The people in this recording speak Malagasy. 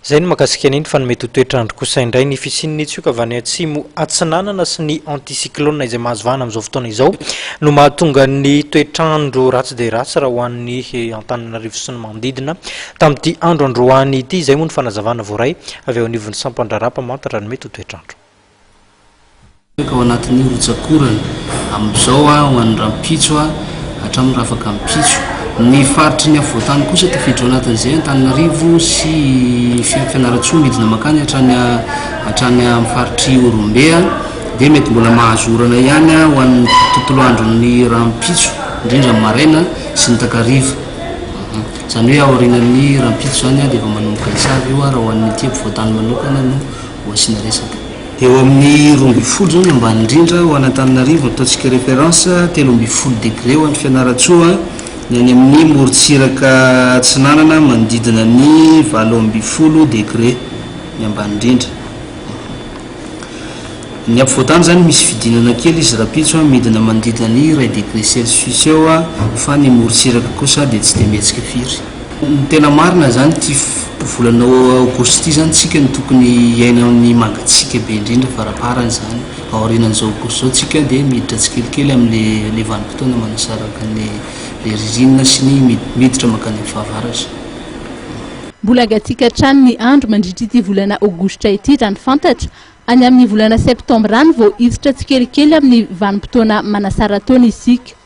Zay ny makasika an'iny fa nomety ho toetrandro kosa indray ny fisian'ny tsioka avy any atsimo atsinanana sy ny anticyclone izay mahazo vahana amin'izao fotoana izao no mahatonga ny toetrandro ratsy dia ratsy raha ho an'ny Antananarivo sy ny manodidina tamin'ity andro androany ity. Izay moa ny fanazavana voaray avy ao anivon'ny Sampandrarapa mantatra ny mety ho toetrandro. Ao anatin'ny rotsakorana amin'izao ho an'ny rampitso hatramin'ny rafaka mipitso. Ny faritry ny avoatany kosa tafiditra ao anatin'izay Antananarivo sy Fianarantsoa midina makany hatrany amin'ny faritry Orombe dia mety mbola mahazorana ihany ho an'ny tontolo andron'ny rampitso indrindra maraina sy ny takariva. Izany hoe aorinan'ny rampitso zany dia efa manomboka isavy io raha ho an'ny ety ampovoatany manokana no ho asiana resaka. Eo amin'ny 12 zao ny ambany indrindra ho an'ny Antananarivo ataontsika référence 13 degré ho an'ny Fianarantsoa, ny any amin'ny morontsiraka Atsinanana manodidina ny 20 degré ny ambany indrindra. Ny ampovoatany zany misy fidinana kely izy rapitso midina manodidina ny 2 degré Celsius eo fa ny morontsiraka kosa dia tsy dia mihetsika firy. Ny tena marina zany ty volana aogosty ity zany tsika ny tokony iainan'ny mangatsika be indrindra faraparany zany. Aorinan'izao aogosty zao tsika dia miditra tsikelikely amin'le vanim-potoana manasaraka le ririnina sy ny miditra makany amin'ny fahavaratra. Mbola gatsika hatrany ny andro mandritra ity volana aogostra ity raha ny fantatra. Any amin'ny volana septambra any vao hiditra tsikelikely amin'ny vanim-potoana manasara taona isika.